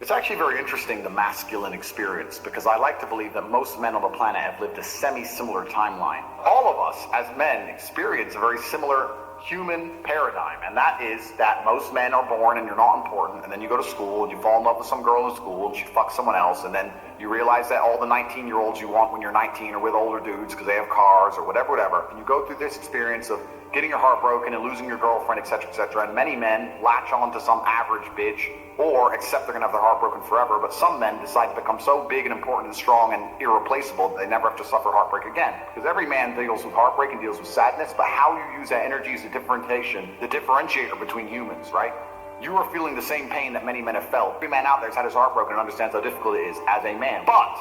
It's actually very interesting, the masculine experience, because I like to believe that most men on the planet have lived a semi-similar timeline. All of us, as men, experience a very similar human paradigm, and that is that most men are born and you're not important, and then you go to school and you fall in love with some girl in school and she fucks someone else, and then you realize that all the 19-year-olds you want when you're 19 are with older dudes because they have cars or whatever, and you go through this experience of getting your heart broken and losing your girlfriend, etc., etc., and many men latch on to some average bitch or accept they're gonna have their heart broken forever, but some men decide to become so big and important and strong and irreplaceable that they never have to suffer heartbreak again. Because every man deals with heartbreak and deals with sadness, but how you use that energy is the differentiator between humans, right? You are feeling the same pain that many men have felt. Every man out there has had his heart broken and understands how difficult it is as a man. But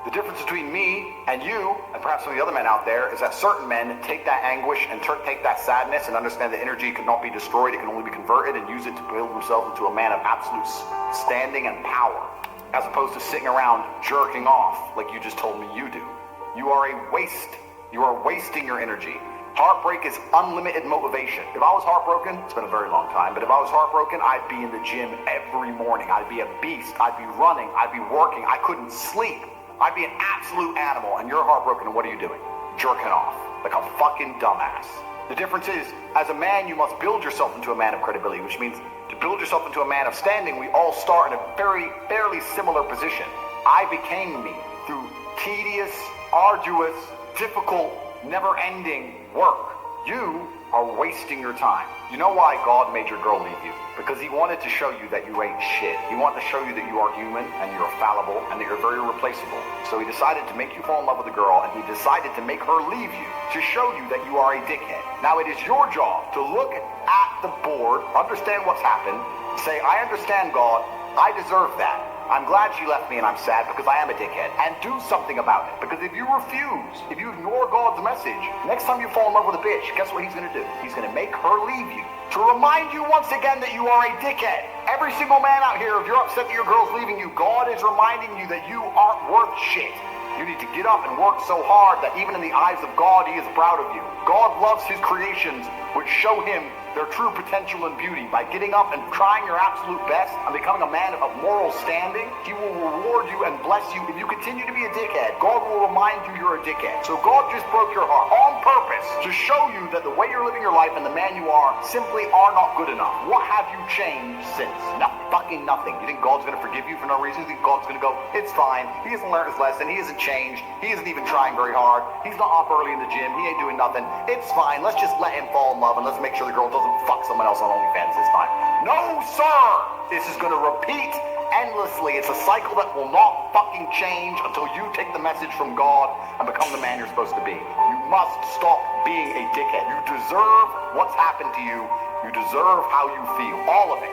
the difference between me and you, and perhaps some of the other men out there, is that certain men take that anguish and take that sadness and understand that energy cannot be destroyed, it can only be converted, and use it to build themselves into a man of absolute standing and power, as opposed to sitting around jerking off like you just told me you do. You are a waste. You are wasting your energy. Heartbreak is unlimited motivation. If I was heartbroken, it's been a very long time, but if I was heartbroken, I'd be in the gym every morning. I'd be a beast. I'd be running. I'd be working. I couldn't sleep. I'd be an absolute animal, and you're heartbroken, and what are you doing? Jerking off, like a fucking dumbass. The difference is, as a man, you must build yourself into a man of credibility, which means to build yourself into a man of standing, we all start in a fairly similar position. I became me through tedious, arduous, difficult, never-ending work. You are wasting your time. You know why God made your girl leave you? Because he wanted to show you that you ain't shit. He wanted to show you that you are human and you're fallible and that you're very replaceable. So he decided to make you fall in love with a girl, and he decided to make her leave you to show you that you are a dickhead. Now it is your job to look at the board, understand what's happened, say, I understand, God, I deserve that. I'm glad she left me and I'm sad because I am a dickhead. And do something about it. Because if you refuse, if you ignore God's message, next time you fall in love with a bitch, guess what he's going to do? He's going to make her leave you. To remind you once again that you are a dickhead. Every single man out here, if you're upset that your girl's leaving you, God is reminding you that you aren't worth shit. You need to get up and work so hard that even in the eyes of God, he is proud of you. God loves his creations, which show him their true potential and beauty. By getting up and trying your absolute best and becoming a man of moral standing, he will reward you and bless you. If you continue to be a dickhead, God will remind you you're a dickhead. So God just broke your heart on purpose to show you that the way you're living your life and the man you are simply are not good enough. What have you changed since? Fucking nothing. You think God's going to forgive you for no reason? You think God's going to go, it's fine, he hasn't learned his lesson, he hasn't changed, he isn't even trying very hard, he's not up early in the gym, he ain't doing nothing, it's fine, let's just let him fall in love and let's make sure the girl doesn't fuck someone else on OnlyFans this time. No, sir! This is going to repeat endlessly. It's a cycle that will not fucking change until you take the message from God and become the man you're supposed to be. You must stop being a dickhead. You deserve what's happened to you. You deserve how you feel. All of it.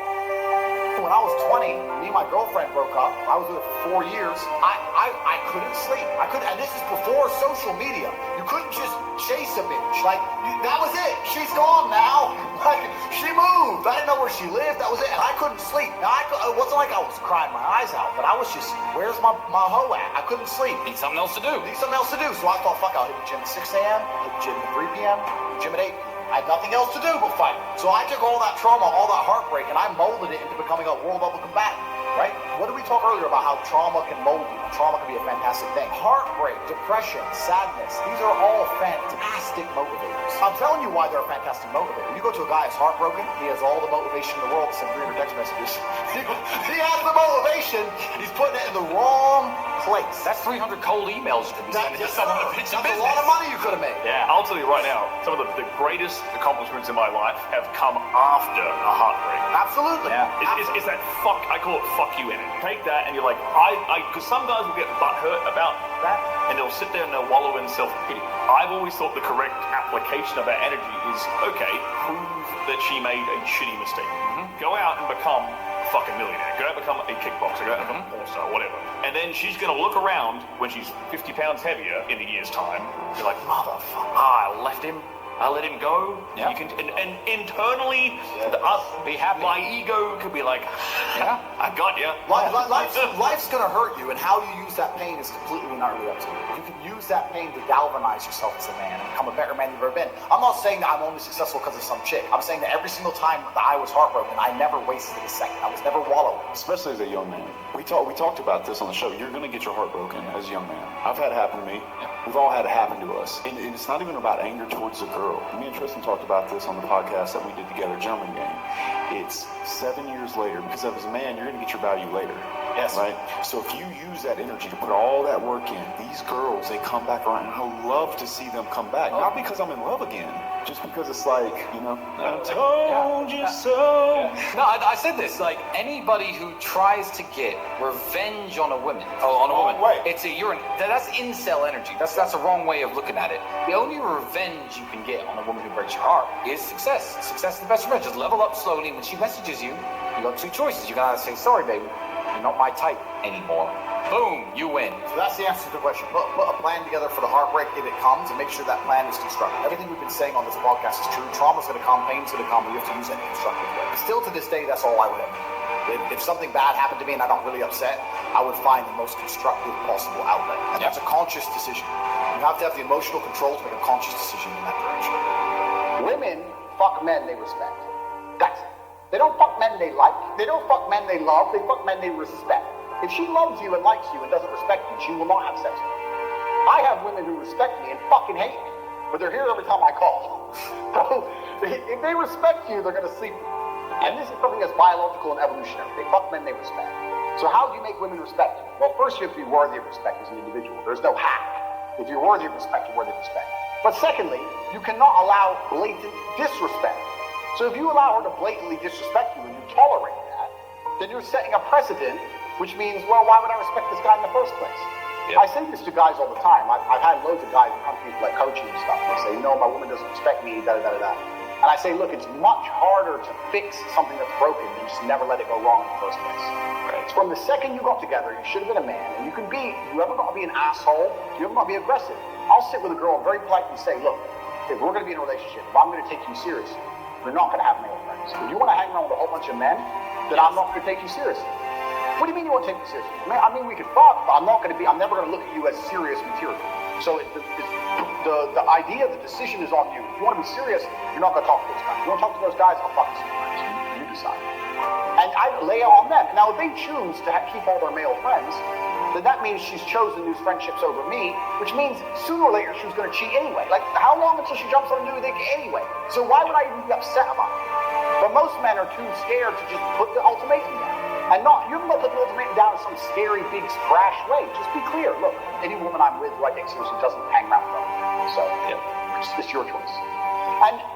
When I was 20, me and my girlfriend broke up. I was with her for 4 years. I couldn't sleep. And this is before social media. You couldn't just chase a bitch. Like, that was it. She's gone now. Like, she moved. I didn't know where she lived. That was it. And I couldn't sleep. Now, it wasn't like I was crying my eyes out, but I was just, where's my hoe at? I couldn't sleep. Need something else to do. So I thought, fuck, I'll hit the gym at 6 a.m., hit the gym at 3 p.m., gym at 8. I had nothing else to do but fight. So I took all that trauma, all that heartbreak, and I molded it into becoming a world-level combatant, right? What did we talk earlier about how trauma can mold you? Trauma can be a fantastic thing. Heartbreak, depression, sadness, these are all fantastic motivators. I'm telling you why they're a fantastic motivator. When you go to a guy who's heartbroken, he has all the motivation in the world to send 300 text messages. He has the motivation, he's putting it in the wrong place. That's 300 cold emails you could be sending to someone to pitch a business. That's a lot of money you could have made. Yeah, I'll tell you right now, some of the greatest accomplishments in my life have come after a heartbreak. Absolutely. Yeah. It's that fuck, I call it fuck you energy. Take that and you're like, because some guys will get butthurt about that and they'll sit there and they'll wallow in self-pity. I've always thought the correct application of that energy is, okay, prove that she made a shitty mistake. Go out and become a fucking millionaire. Go out and become a kickboxer. Go out and become a porn star, whatever. And then she's going to look around when she's 50 pounds heavier in a year's time. Be like, motherfucker, I left him. I let him go. Yeah. You can, and internally, be happy. My ego could be like, yeah. I got you. Life's gonna hurt you, and how you use that pain is completely not really up to you. You can use that pain to galvanize yourself as a man and become a better man you've ever been. I'm not saying that I'm only successful because of some chick. I'm saying that every single time that I was heartbroken, I never wasted a second. I was never wallowing. Especially as a young man. We talked about this on the show. You're gonna get your heart broken as a young man. I've had it happen to me. We've all had it happen to us. And it's not even about anger towards the girl. Me and Tristan talked about this on the podcast that we did together, Gentleman Game. It's 7 years later, because as a man, you're gonna get your value later. Yes. Right? So if you use that energy to put all that work in, these girls, they come back around, and I love to see them come back. Not because I'm in love again, just because it's like, I told you so. No, I said this, like, anybody who tries to get revenge on a woman, that's incel energy. That's a wrong way of looking at it. The only revenge you can get on a woman who breaks your heart is success. Success is the best revenge. Just level up slowly. When she messages you, you got two choices. You gotta say, sorry, baby, you're not my type anymore. Boom, you win. So that's the answer to the question. Put a plan together for the heartbreak if it comes, and make sure that plan is constructive. Everything we've been saying on this podcast is true. Trauma's gonna come, pain's gonna come, but you have to use it in a constructive way. Still to this day, that's all I would ever do. If something bad happened to me and I got really upset, I would find the most constructive possible outlet. And that's a conscious decision. You have to have the emotional control to make a conscious decision in that direction. Women fuck men they respect. That's it. They don't fuck men they like. They don't fuck men they love. They fuck men they respect. If she loves you and likes you and doesn't respect you, she will not have sex with you. I have women who respect me and fucking hate me, but they're here every time I call. So if they respect you, they're going to sleep with you. And this is something that's biological and evolutionary. They fuck men they respect. So how do you make women respect you? Well, first you have to be worthy of respect as an individual. There's no hack. If you're worthy of respect, you're worthy of respect. But secondly, you cannot allow blatant disrespect. So if you allow her to blatantly disrespect you and you tolerate that, then you're setting a precedent, which means, well, why would I respect this guy in the first place? Yep. I say this to guys all the time. I've had loads of guys come to me for like coaching and stuff. They say, my woman doesn't respect me, da-da-da-da-da. And I say, look, it's much harder to fix something that's broken than just never let it go wrong in the first place. Right. From the second you got together, you should have been a man, and you ever got to be an asshole, you ever got to be aggressive. I'll sit with a girl and very politely say, look, if we're going to be in a relationship, if I'm going to take you seriously, we're not going to have male friends. If you want to hang around with a whole bunch of men, then I'm not going to take you seriously. What do you mean you won't take me seriously? I mean, we could fuck, but I'm never going to look at you as serious material. So the idea, the decision is on you. If you want to be serious, you're not going to talk to those guys. You want to talk to those guys, I'll fuck you sometimes. You decide. And I lay it on them. Now, if they choose to keep all their male friends, then that means she's chosen these friendships over me, which means sooner or later she was going to cheat anyway. Like, how long until she jumps on a new dick anyway? So why would I even be upset about it? But most men are too scared to just put the ultimatum down. And you haven't got to put the ultimatum down in some scary, big, brash way. Just be clear. Look, any woman I'm with who I take seriously doesn't hang around with me. So, it's your choice.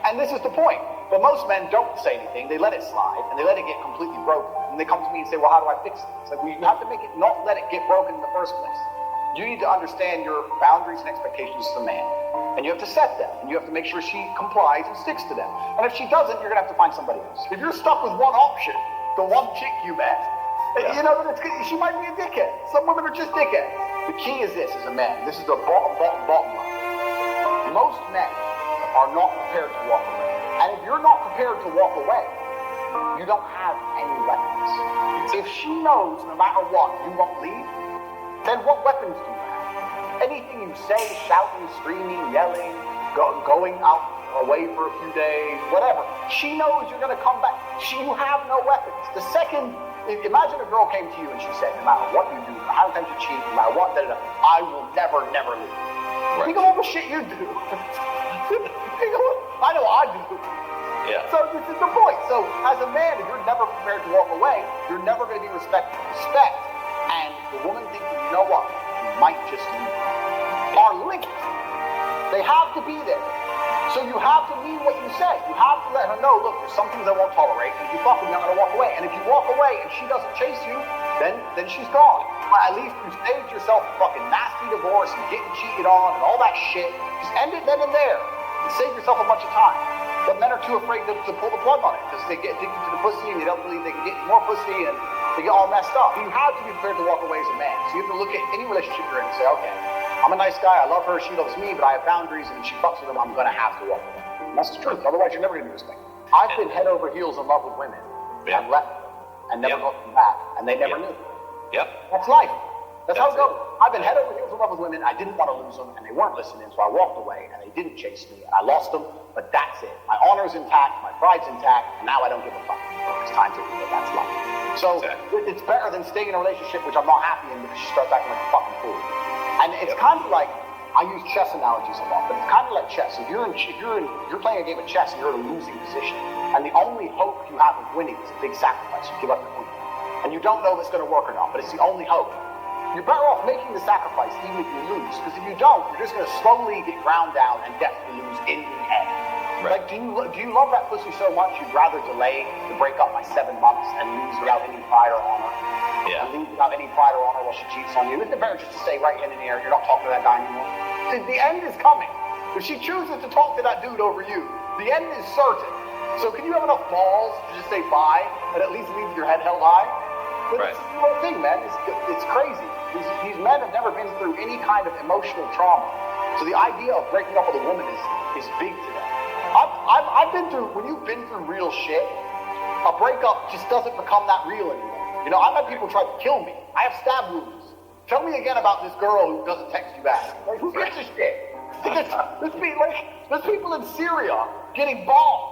And this is the point. But most men don't say anything. They let it slide, and they let it get completely broken. And they come to me and say, well, how do I fix it? It's like, well, you have to make it not let it get broken in the first place. You need to understand your boundaries and expectations as a man. And you have to set them. And you have to make sure she complies and sticks to them. And if she doesn't, you're going to have to find somebody else. If you're stuck with one option, the one chick you met, she might be a dickhead. Some women are just dickheads. The key is this as a man. This is the bottom line. Most men are not prepared to walk away. And if you're not prepared to walk away, you don't have any weapons. If she knows no matter what you won't leave, then what weapons do you have? Anything you say, shouting, screaming, yelling, going out away for a few days, whatever. She knows you're going to come back. You have no weapons. The second, imagine a girl came to you and she said, no matter what you do, no matter how many times you cheat, no matter what, I will never leave. Right. Think of all the shit you do. I know I do. Yeah. So this is the point. So as a man, if you're never prepared to walk away, you're never going to be respected. And the woman thinking, you know what, you might just leave. Are linked. They have to be there. So you have to mean what you say. You have to let her know, look, there's some things I won't tolerate, and if you fuck with me, I'm going to walk away. And if you walk away and she doesn't chase you, then she's gone. At least you saved yourself a fucking nasty divorce and getting cheated on and all that shit. Just end it then and there. And save yourself a bunch of time. But men are too afraid to pull the plug on it because they get addicted to the pussy and they don't believe they can get more pussy and they get all messed up. You have to be prepared to walk away as a man. So you have to look at any relationship you're in and say, okay, I'm a nice guy, I love her, she loves me, but I have boundaries, and if she fucks with them, I'm going to have to walk away. And that's the truth. Otherwise, you're never going to be respected. I've been head over heels in love with women and left them and never got them back. And and they never knew. Yep. That's life. That's how it That's goes. I've been head over heels in love with women. I ddidn't want to lose them, and they weren't listening, so I walked away, and they didn't chase me, and I lost them, but that's it. My honor's intact, my pride's intact, and now I don't give a fuck. It's time to leave it. That's life. So it's better than staying in a relationship which I'm not happy in because she starts acting like a fucking fool. And it's kind of like, I use chess analogies a lot, but it's kind of like chess. If you're playing a game of chess and you're in a losing position, and the only hope you have of winning is a big sacrifice. You give up your queen, and you don't know if it's going to work or not, but it's the only hope. You're better off making the sacrifice even if you lose, because if you don't, you're just going to slowly get ground down and definitely lose in the end. Right. Like, do you love that pussy so much you'd rather delay the breakup by 7 months and lose without any pride or honor? Yeah. And lose without any pride or honor while she cheats on you? Isn't it better just to stay right in the air? You're not talking to that guy anymore. The end is coming. If she chooses to talk to that dude over you, the end is certain. So can you have enough balls to just say bye and at least leave your head held high? But it's the whole thing, man. It's crazy. These men have never been through any kind of emotional trauma. So the idea of breaking up with a woman is big to them. I've been through, when you've been through real shit, a breakup just doesn't become that real anymore. You know, I've had people try to kill me. I have stab wounds. Tell me again about this girl who doesn't text you back. Like, who gives a shit? There's people in Syria getting bombed.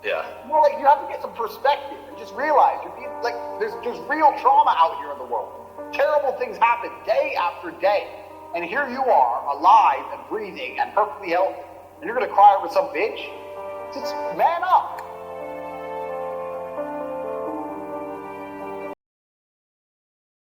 Yeah. You know, like, you have to get some perspective and just realize there's real trauma out here in the world. Terrible things happen day after day. And here you are, alive and breathing and perfectly healthy. And you're going to cry over some bitch? Just man up.